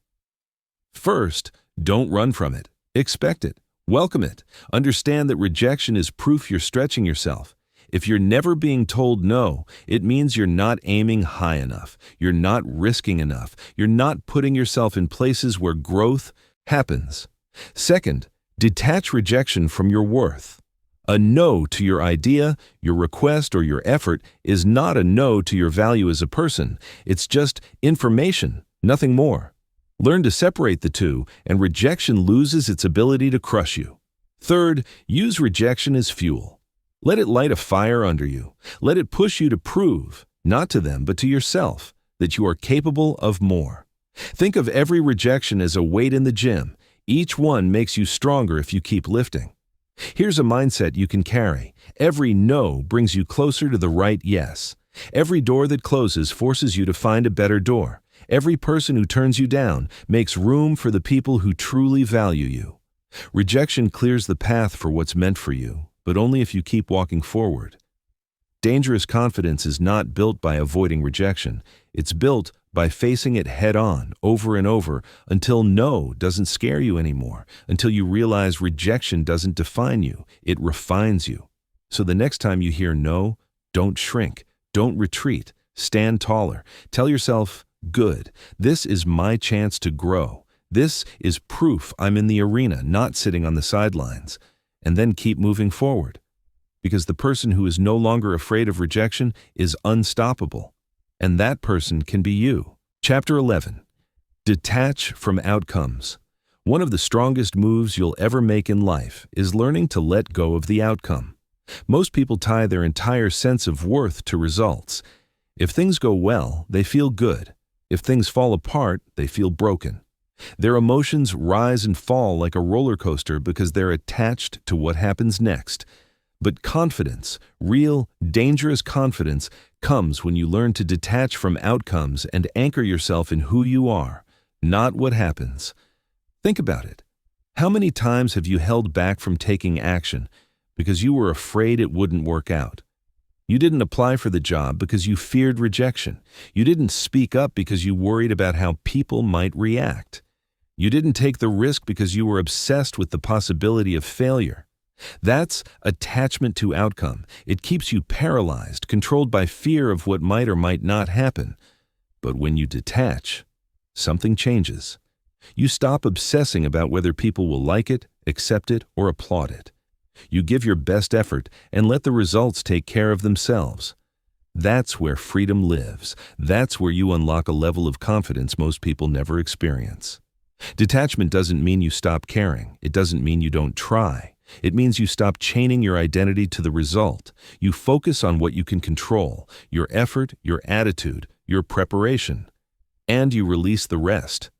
First, don't run from it. Expect it. Welcome it. Understand that rejection is proof you're stretching yourself. If you're never being told no, it means you're not aiming high enough. You're not risking enough. You're not putting yourself in places where growth happens. Second, detach rejection from your worth. A no to your idea, your request, or your effort is not a no to your value as a person. It's just information, nothing more. Learn to separate the two, and rejection loses its ability to crush you. Third, use rejection as fuel. Let it light a fire under you. Let it push you to prove, not to them, but to yourself, that you are capable of more. Think of every rejection as a weight in the gym. Each one makes you stronger if you keep lifting. Here's a mindset you can carry. Every no brings you closer to the right yes. Every door that closes forces you to find a better door. Every person who turns you down makes room for the people who truly value you. Rejection clears the path for what's meant for you, but only if you keep walking forward. Dangerous confidence is not built by avoiding rejection. It's built by facing it head-on, over and over, until no doesn't scare you anymore, until you realize rejection doesn't define you, it refines you. So the next time you hear no, don't shrink, don't retreat, stand taller. Tell yourself, good, this is my chance to grow. This is proof I'm in the arena, not sitting on the sidelines. And then keep moving forward. Because the person who is no longer afraid of rejection is unstoppable. And that person can be you. Chapter 11. Detach from outcomes. One of the strongest moves you'll ever make in life is learning to let go of the outcome. Most people tie their entire sense of worth to results. If things go well, they feel good. If things fall apart, they feel broken. Their emotions rise and fall like a roller coaster because they're attached to what happens next. But confidence, real, dangerous confidence, comes when you learn to detach from outcomes and anchor yourself in who you are, not what happens. Think about it. How many times have you held back from taking action because you were afraid it wouldn't work out. You didn't apply for the job because you feared rejection. You didn't speak up because you worried about how people might react. You didn't take the risk because you were obsessed with the possibility of failure. That's attachment to outcome. It keeps you paralyzed, controlled by fear of what might or might not happen. But when you detach, something changes. You stop obsessing about whether people will like it, accept it, or applaud it. You give your best effort and let the results take care of themselves. That's where freedom lives. That's where you unlock a level of confidence most people never experience. Detachment doesn't mean you stop caring. It doesn't mean you don't try. It means you stop chaining your identity to the result. You focus on what you can control, your effort, your attitude, your preparation, and you release the rest.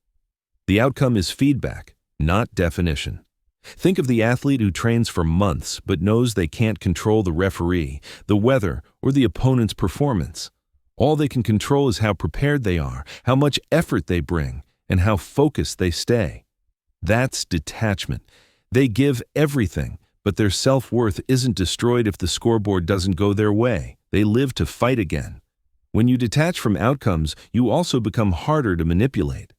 The outcome is feedback, not definition. Think of the athlete who trains for months but knows they can't control the referee, the weather, or the opponent's performance. All they can control is how prepared they are, how much effort they bring, and how focused they stay. That's detachment. They give everything, but their self-worth isn't destroyed if the scoreboard doesn't go their way. They live to fight again. When you detach from outcomes, you also become harder to manipulate.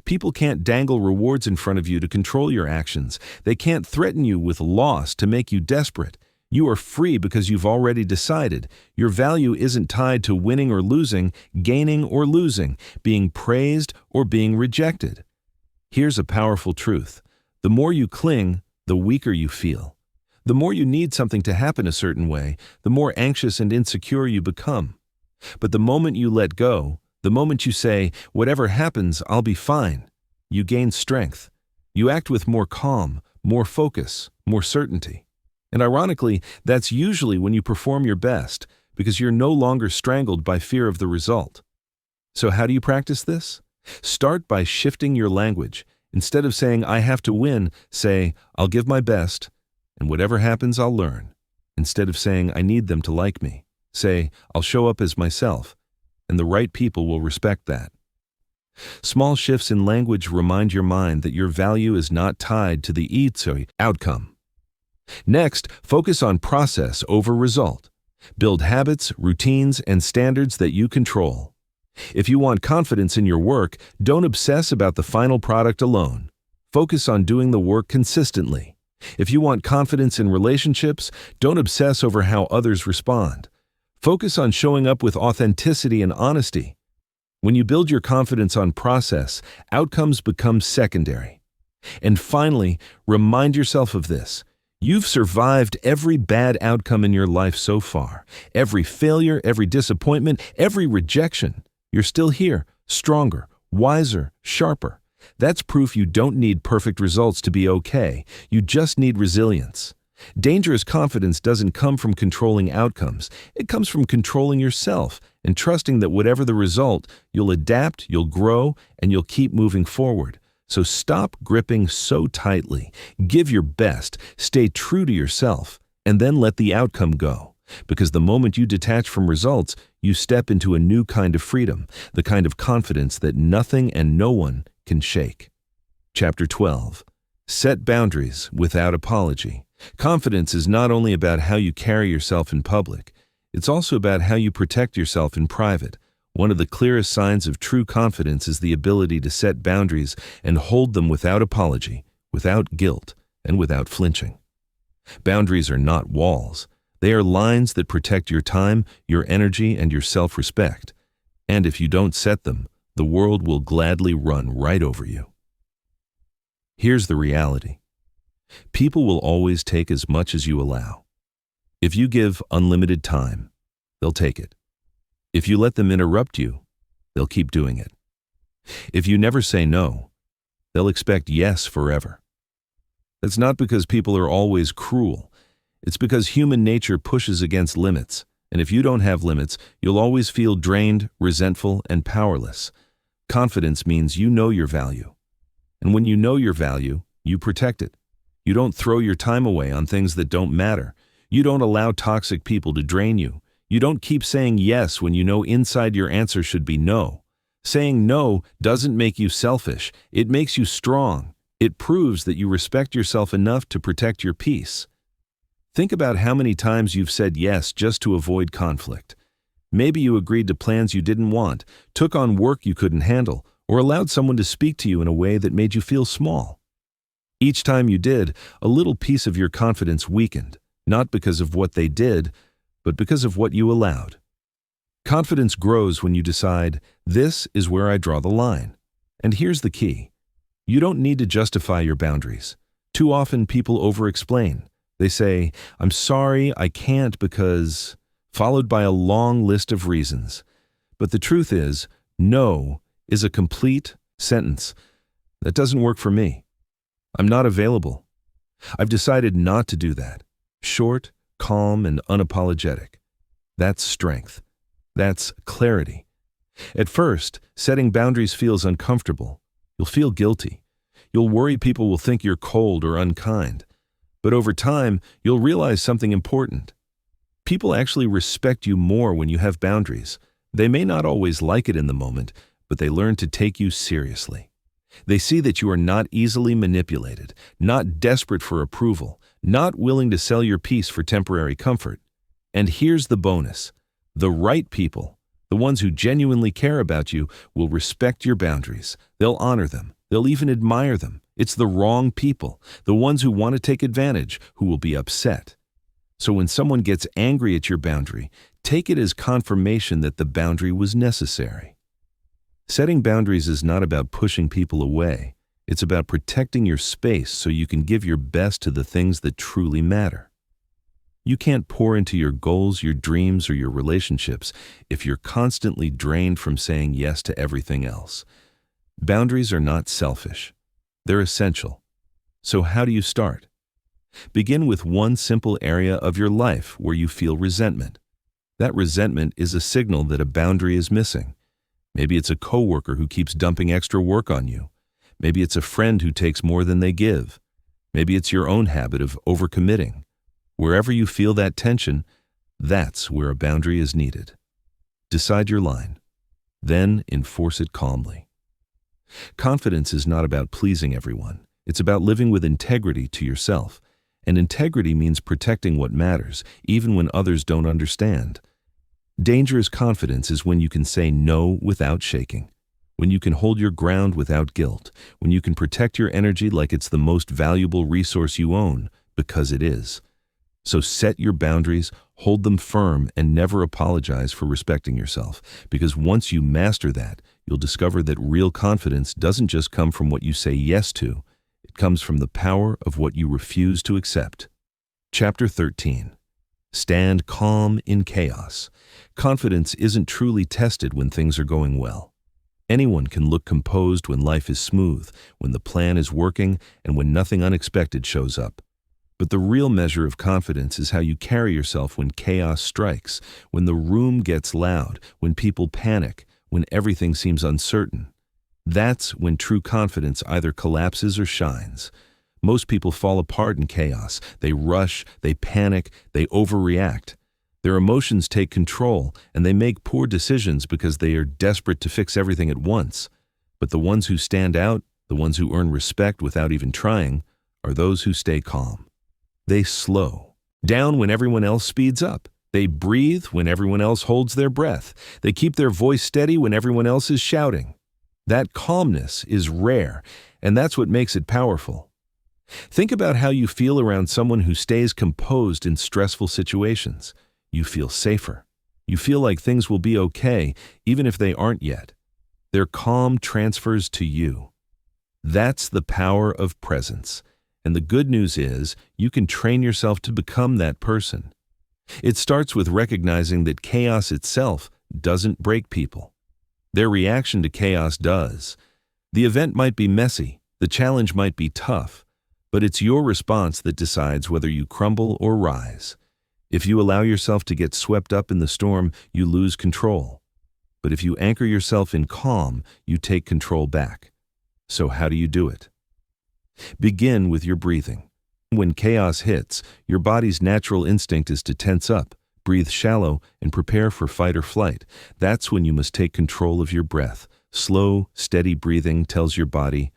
People can't dangle rewards in front of you to control your actions. They can't threaten you with loss to make you desperate. You are free because you've already decided. Your value isn't tied to winning or losing, gaining or losing, being praised or being rejected. Here's a powerful truth. The more you cling, the weaker you feel. The more you need something to happen a certain way, the more anxious and insecure you become. But the moment you let go, the moment you say, whatever happens, I'll be fine, you gain strength. You act with more calm, more focus, more certainty. And ironically, that's usually when you perform your best, because you're no longer strangled by fear of the result. So how do you practice this? Start by shifting your language. Instead of saying, I have to win, say, I'll give my best, and whatever happens, I'll learn. Instead of saying, I need them to like me, say, I'll show up as myself, and the right people will respect that. Small shifts in language remind your mind that your value is not tied to the outcome. Next, focus on process over result. Build habits, routines, and standards that you control. If you want confidence in your work, don't obsess about the final product alone. Focus on doing the work consistently. If you want confidence in relationships, don't obsess over how others respond. Focus on showing up with authenticity and honesty. When you build your confidence on process, outcomes become secondary. And finally, remind yourself of this. You've survived every bad outcome in your life so far. Every failure, every disappointment, every rejection. You're still here, stronger, wiser, sharper. That's proof you don't need perfect results to be okay. You just need resilience. Dangerous confidence doesn't come from controlling outcomes. It comes from controlling yourself and trusting that whatever the result, you'll adapt, you'll grow, and you'll keep moving forward. So stop gripping so tightly. Give your best, stay true to yourself, and then let the outcome go. Because the moment you detach from results, you step into a new kind of freedom, the kind of confidence that nothing and no one can shake. Chapter 12. Set boundaries without apology. Confidence is not only about how you carry yourself in public, it's also about how you protect yourself in private. One of the clearest signs of true confidence is the ability to set boundaries and hold them without apology, without guilt, and without flinching. Boundaries are not walls. They are lines that protect your time, your energy, and your self-respect. And if you don't set them, the world will gladly run right over you. Here's the reality. People will always take as much as you allow. If you give unlimited time, they'll take it. If you let them interrupt you, they'll keep doing it. If you never say no, they'll expect yes forever. That's not because people are always cruel. It's because human nature pushes against limits, and if you don't have limits, you'll always feel drained, resentful, and powerless. Confidence means you know your value. And when you know your value, you protect it. You don't throw your time away on things that don't matter. You don't allow toxic people to drain you. You don't keep saying yes when you know inside your answer should be no. Saying no doesn't make you selfish. It makes you strong. It proves that you respect yourself enough to protect your peace. Think about how many times you've said yes just to avoid conflict. Maybe you agreed to plans you didn't want, took on work you couldn't handle, or allowed someone to speak to you in a way that made you feel small. Each time you did, a little piece of your confidence weakened, not because of what they did, but because of what you allowed. Confidence grows when you decide, this is where I draw the line. And here's the key. You don't need to justify your boundaries. Too often people over-explain. They say, I'm sorry, I can't because, followed by a long list of reasons. But the truth is, no is a complete sentence. That doesn't work for me. I'm not available. I've decided not to do that. Short, calm, and unapologetic. That's strength. That's clarity. At first, setting boundaries feels uncomfortable. You'll feel guilty. You'll worry people will think you're cold or unkind. But over time, you'll realize something important. People actually respect you more when you have boundaries. They may not always like it in the moment, but they learn to take you seriously. They see that you are not easily manipulated, not desperate for approval, not willing to sell your peace for temporary comfort. And here's the bonus. The right people, the ones who genuinely care about you, will respect your boundaries. They'll honor them. They'll even admire them. It's the wrong people, the ones who want to take advantage, who will be upset. So when someone gets angry at your boundary, take it as confirmation that the boundary was necessary. Setting boundaries is not about pushing people away. It's about protecting your space so you can give your best to the things that truly matter. You can't pour into your goals, your dreams, or your relationships if you're constantly drained from saying yes to everything else. Boundaries are not selfish. They're essential. So how do you start? Begin with one simple area of your life where you feel resentment. That resentment is a signal that a boundary is missing. Maybe it's a coworker who keeps dumping extra work on you. Maybe it's a friend who takes more than they give. Maybe it's your own habit of overcommitting. Wherever you feel that tension, that's where a boundary is needed. Decide your line. Then enforce it calmly. Confidence is not about pleasing everyone. It's about living with integrity to yourself. And integrity means protecting what matters, even when others don't understand. Dangerous confidence is when you can say no without shaking, when you can hold your ground without guilt, when you can protect your energy like it's the most valuable resource you own, because it is. So set your boundaries, hold them firm, and never apologize for respecting yourself, because once you master that, you'll discover that real confidence doesn't just come from what you say yes to, it comes from the power of what you refuse to accept. Chapter 13. Stand calm in chaos. Confidence isn't truly tested when things are going well. Anyone can look composed when life is smooth, when the plan is working, and when nothing unexpected shows up. But the real measure of confidence is how you carry yourself when chaos strikes, when the room gets loud, when people panic, when everything seems uncertain. That's when true confidence either collapses or shines. Most people fall apart in chaos. They rush, they panic, they overreact. Their emotions take control, and they make poor decisions because they are desperate to fix everything at once. But the ones who stand out, the ones who earn respect without even trying, are those who stay calm. They slow down when everyone else speeds up. They breathe when everyone else holds their breath. They keep their voice steady when everyone else is shouting. That calmness is rare, and that's what makes it powerful. Think about how you feel around someone who stays composed in stressful situations. You feel safer. You feel like things will be okay, even if they aren't yet. Their calm transfers to you. That's the power of presence. And the good news is, you can train yourself to become that person. It starts with recognizing that chaos itself doesn't break people. Their reaction to chaos does. The event might be messy, the challenge might be tough, but it's your response that decides whether you crumble or rise. If you allow yourself to get swept up in the storm, you lose control. But if you anchor yourself in calm, you take control back. So how do you do it? Begin with your breathing. When chaos hits, your body's natural instinct is to tense up, breathe shallow, and prepare for fight or flight. That's when you must take control of your breath. Slow, steady breathing tells your body,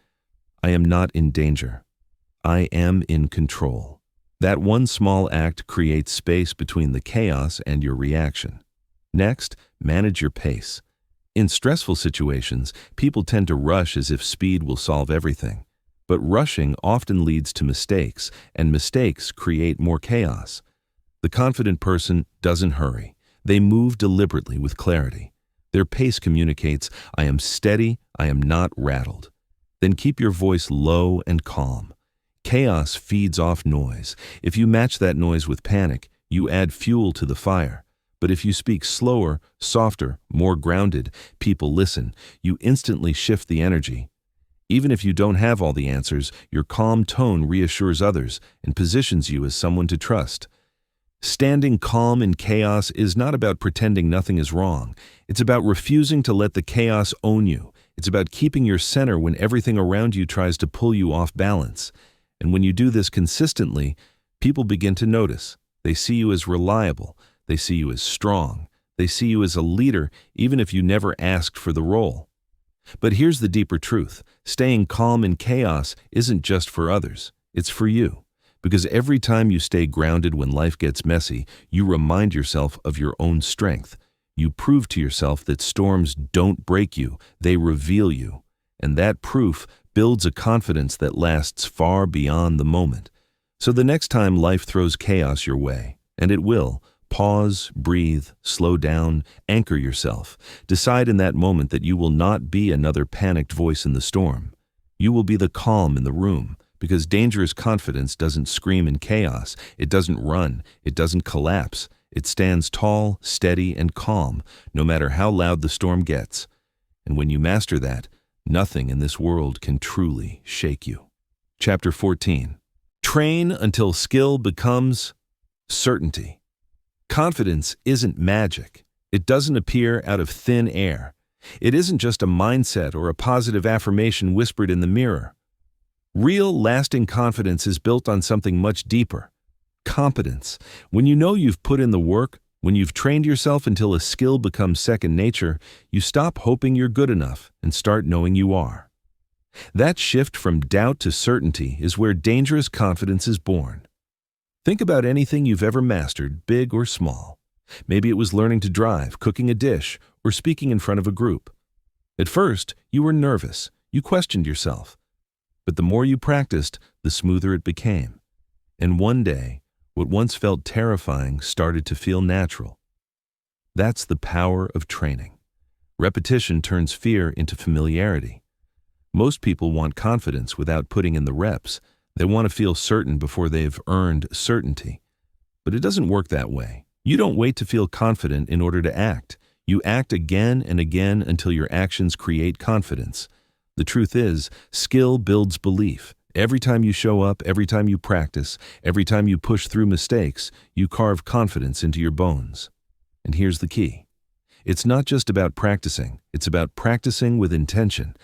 I am not in danger. I am in control. That one small act creates space between the chaos and your reaction. Next, manage your pace. In stressful situations, people tend to rush as if speed will solve everything. But rushing often leads to mistakes, and mistakes create more chaos. The confident person doesn't hurry. They move deliberately with clarity. Their pace communicates, "I am steady, I am not rattled." Then keep your voice low and calm. Chaos feeds off noise. If you match that noise with panic, you add fuel to the fire. But if you speak slower, softer, more grounded, people listen. You instantly shift the energy. Even if you don't have all the answers, your calm tone reassures others and positions you as someone to trust. Standing calm in chaos is not about pretending nothing is wrong. It's about refusing to let the chaos own you. It's about keeping your center when everything around you tries to pull you off balance. And when you do this consistently, people begin to notice. They see you as reliable. They see you as strong. They see you as a leader, even if you never asked for the role. But here's the deeper truth. Staying calm in chaos isn't just for others. It's for you. Because every time you stay grounded when life gets messy, you remind yourself of your own strength. You prove to yourself that storms don't break you, they reveal you. And that proof builds a confidence that lasts far beyond the moment. So the next time life throws chaos your way, and it will, pause, breathe, slow down, anchor yourself. Decide in that moment that you will not be another panicked voice in the storm. You will be the calm in the room, because dangerous confidence doesn't scream in chaos. It doesn't run. It doesn't collapse. It stands tall, steady, and calm, no matter how loud the storm gets. And when you master that, nothing in this world can truly shake you. Chapter 14. Train until skill becomes certainty. Confidence isn't magic. It doesn't appear out of thin air. It isn't just a mindset or a positive affirmation whispered in the mirror. Real, lasting confidence is built on something much deeper. Competence. When you know you've put in the work, when you've trained yourself until a skill becomes second nature, you stop hoping you're good enough and start knowing you are. That shift from doubt to certainty is where dangerous confidence is born. Think about anything you've ever mastered, big or small. Maybe it was learning to drive, cooking a dish, or speaking in front of a group. At first, you were nervous. You questioned yourself. But the more you practiced, the smoother it became. And one day, what once felt terrifying started to feel natural. That's the power of training. Repetition turns fear into familiarity. Most people want confidence without putting in the reps. They want to feel certain before they've earned certainty. But it doesn't work that way. You don't wait to feel confident in order to act. You act again and again until your actions create confidence. The truth is, skill builds belief. Every time you show up, every time you practice, every time you push through mistakes, you carve confidence into your bones. And here's the key. It's not just about practicing. It's about practicing with intention.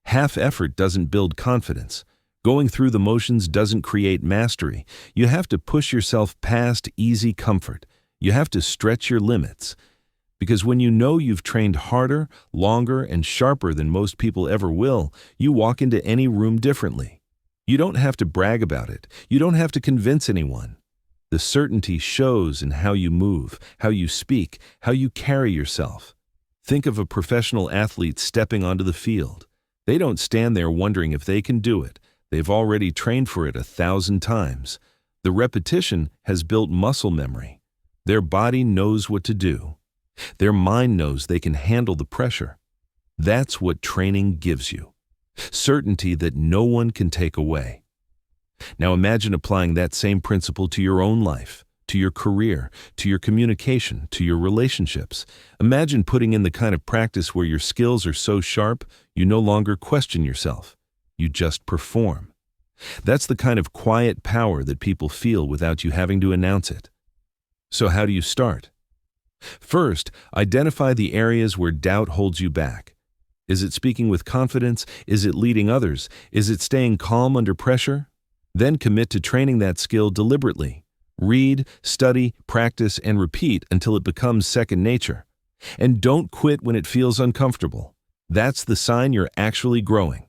Half effort doesn't build confidence. Going through the motions doesn't create mastery. You have to push yourself past easy comfort. You have to stretch your limits. Because when you know you've trained harder, longer, and sharper than most people ever will, you walk into any room differently. You don't have to brag about it. You don't have to convince anyone. The certainty shows in how you move, how you speak, how you carry yourself. Think of a professional athlete stepping onto the field. They don't stand there wondering if they can do it. They've already trained for it 1,000 times. The repetition has built muscle memory. Their body knows what to do. Their mind knows they can handle the pressure. That's what training gives you. Certainty that no one can take away. Now imagine applying that same principle to your own life, to your career, to your communication, to your relationships. Imagine putting in the kind of practice where your skills are so sharp, you no longer question yourself. You just perform. That's the kind of quiet power that people feel without you having to announce it. So how do you start? First, identify the areas where doubt holds you back. Is it speaking with confidence? Is it leading others? Is it staying calm under pressure? Then commit to training that skill deliberately. Read, study, practice, and repeat until it becomes second nature. And don't quit when it feels uncomfortable. That's the sign you're actually growing.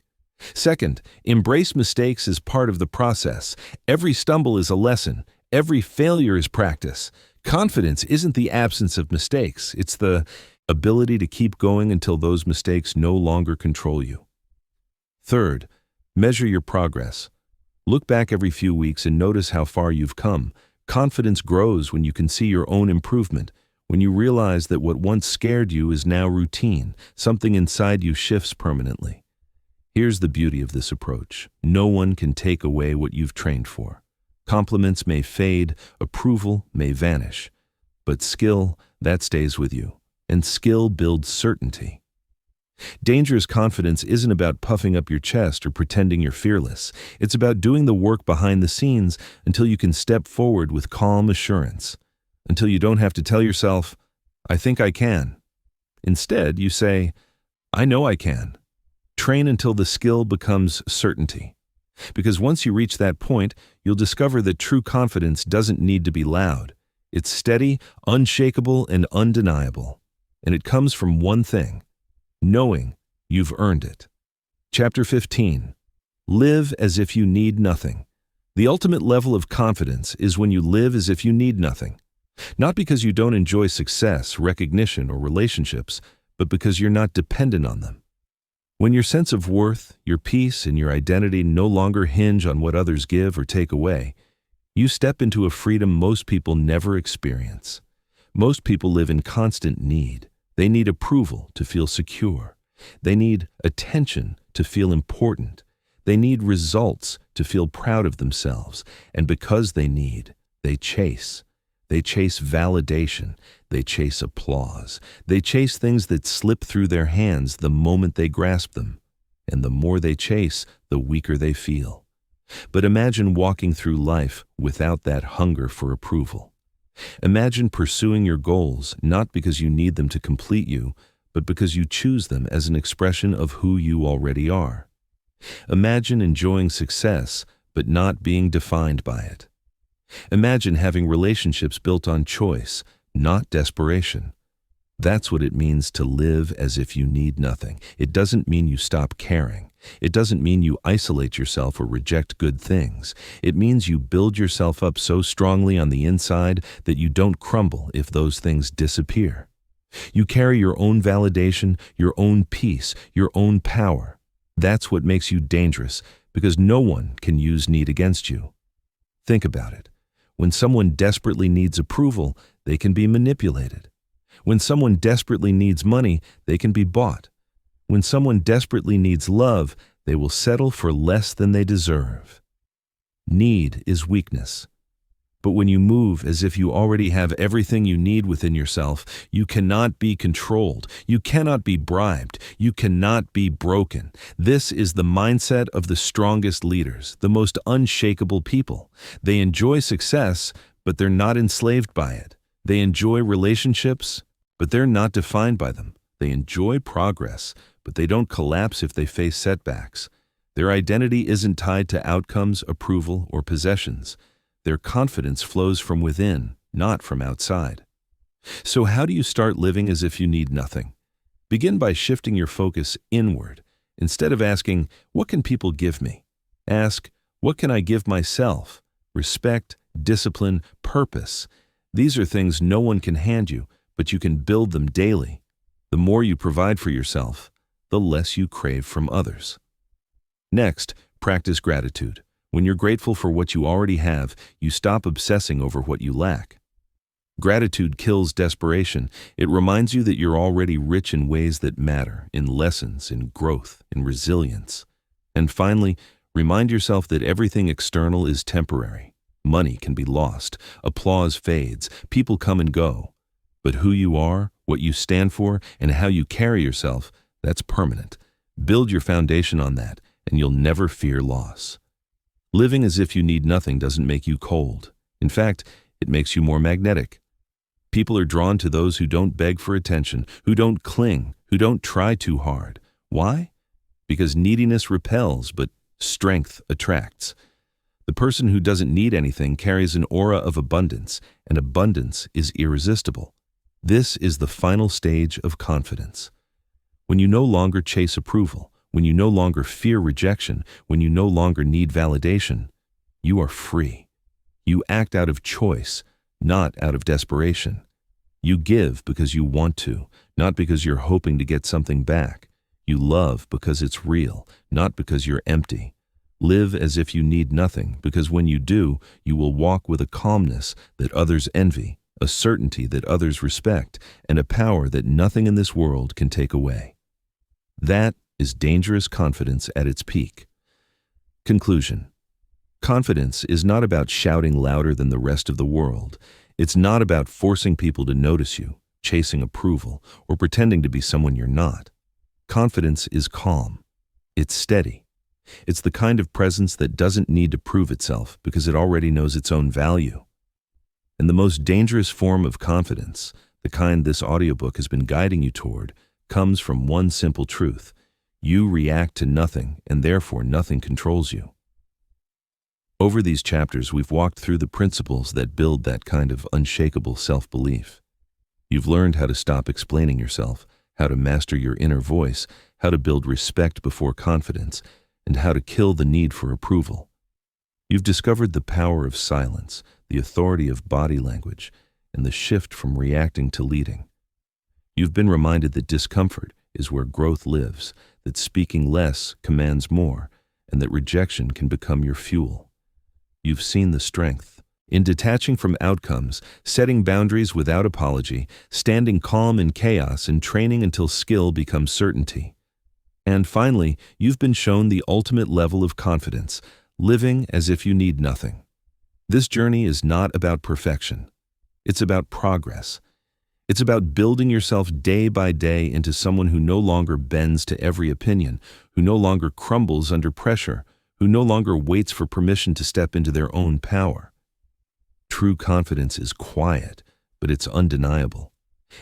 Second, embrace mistakes as part of the process. Every stumble is a lesson. Every failure is practice. Confidence isn't the absence of mistakes, it's the ability to keep going until those mistakes no longer control you. Third, measure your progress. Look back every few weeks and notice how far you've come. Confidence grows when you can see your own improvement, when you realize that what once scared you is now routine, something inside you shifts permanently. Here's the beauty of this approach. No one can take away what you've trained for. Compliments may fade, approval may vanish, but skill, that stays with you, and skill builds certainty. Dangerous confidence isn't about puffing up your chest or pretending you're fearless. It's about doing the work behind the scenes until you can step forward with calm assurance, until you don't have to tell yourself, "I think I can." Instead, you say, "I know I can." Train until the skill becomes certainty. Because once you reach that point, you'll discover that true confidence doesn't need to be loud. It's steady, unshakable, and undeniable. And it comes from one thing: knowing you've earned it. Chapter 15. Live as if you need nothing. The ultimate level of confidence is when you live as if you need nothing. Not because you don't enjoy success, recognition, or relationships, but because you're not dependent on them. When your sense of worth, your peace, and your identity no longer hinge on what others give or take away, you step into a freedom most people never experience. Most people live in constant need. They need approval to feel secure. They need attention to feel important. They need results to feel proud of themselves. And because they chase. They chase validation. They chase applause. They chase things that slip through their hands the moment they grasp them. And the more they chase, the weaker they feel. But imagine walking through life without that hunger for approval. Imagine pursuing your goals not because you need them to complete you, but because you choose them as an expression of who you already are. Imagine enjoying success, but not being defined by it. Imagine having relationships built on choice, not desperation. That's what it means to live as if you need nothing. It doesn't mean you stop caring. It doesn't mean you isolate yourself or reject good things. It means you build yourself up so strongly on the inside that you don't crumble if those things disappear. You carry your own validation, your own peace, your own power. That's what makes you dangerous, because no one can use need against you. Think about it. When someone desperately needs approval, they can be manipulated. When someone desperately needs money, they can be bought. When someone desperately needs love, they will settle for less than they deserve. Need is weakness. But when you move as if you already have everything you need within yourself, you cannot be controlled. You cannot be bribed. You cannot be broken. This is the mindset of the strongest leaders, the most unshakable people. They enjoy success, but they're not enslaved by it. They enjoy relationships, but they're not defined by them. They enjoy progress, but they don't collapse if they face setbacks. Their identity isn't tied to outcomes, approval, or possessions. Their confidence flows from within, not from outside. So how do you start living as if you need nothing? Begin by shifting your focus inward. Instead of asking, "What can people give me?" Ask, "What can I give myself?" Respect, discipline, purpose. These are things no one can hand you, but you can build them daily. The more you provide for yourself, the less you crave from others. Next, practice gratitude. When you're grateful for what you already have, you stop obsessing over what you lack. Gratitude kills desperation. It reminds you that you're already rich in ways that matter, in lessons, in growth, in resilience. And finally, remind yourself that everything external is temporary. Money can be lost, applause fades, people come and go. But who you are, what you stand for, and how you carry yourself, that's permanent. Build your foundation on that, and you'll never fear loss. Living as if you need nothing doesn't make you cold. In fact, it makes you more magnetic. People are drawn to those who don't beg for attention, who don't cling, who don't try too hard. Why? Because neediness repels, but strength attracts. The person who doesn't need anything carries an aura of abundance, and abundance is irresistible. This is the final stage of confidence. When you no longer chase approval, when you no longer fear rejection, when you no longer need validation, you are free. You act out of choice, not out of desperation. You give because you want to, not because you're hoping to get something back. You love because it's real, not because you're empty. Live as if you need nothing, because when you do, you will walk with a calmness that others envy, a certainty that others respect, and a power that nothing in this world can take away. That is dangerous confidence at its peak. Conclusion. Confidence is not about shouting louder than the rest of the world. It's not about forcing people to notice you, chasing approval, or pretending to be someone you're not. Confidence is calm. It's steady. It's the kind of presence that doesn't need to prove itself because it already knows its own value. And the most dangerous form of confidence, the kind this audiobook has been guiding you toward, comes from one simple truth. You react to nothing, and therefore nothing controls you. Over these chapters, we've walked through the principles that build that kind of unshakable self-belief. You've learned how to stop explaining yourself, how to master your inner voice, how to build respect before confidence, and how to kill the need for approval. You've discovered the power of silence, the authority of body language, and the shift from reacting to leading. You've been reminded that discomfort is where growth lives, that speaking less commands more, and that rejection can become your fuel. You've seen the strength in detaching from outcomes, setting boundaries without apology, standing calm in chaos, and training until skill becomes certainty. And finally, you've been shown the ultimate level of confidence, living as if you need nothing. This journey is not about perfection. It's about progress. It's about building yourself day by day into someone who no longer bends to every opinion, who no longer crumbles under pressure, who no longer waits for permission to step into their own power. True confidence is quiet, but it's undeniable.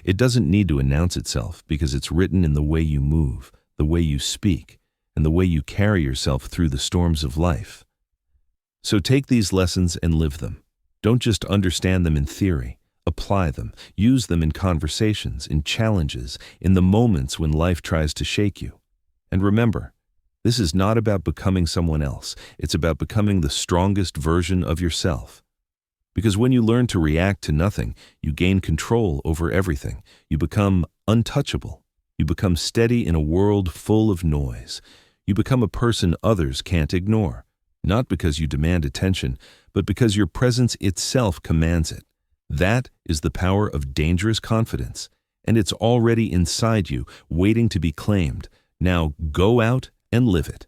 It doesn't need to announce itself because it's written in the way you move, the way you speak, and the way you carry yourself through the storms of life. So take these lessons and live them. Don't just understand them in theory. Apply them. Use them in conversations, in challenges, in the moments when life tries to shake you. And remember, this is not about becoming someone else. It's about becoming the strongest version of yourself. Because when you learn to react to nothing, you gain control over everything. You become untouchable. You become steady in a world full of noise. You become a person others can't ignore, not because you demand attention, but because your presence itself commands it. That is the power of dangerous confidence, and it's already inside you, waiting to be claimed. Now go out and live it.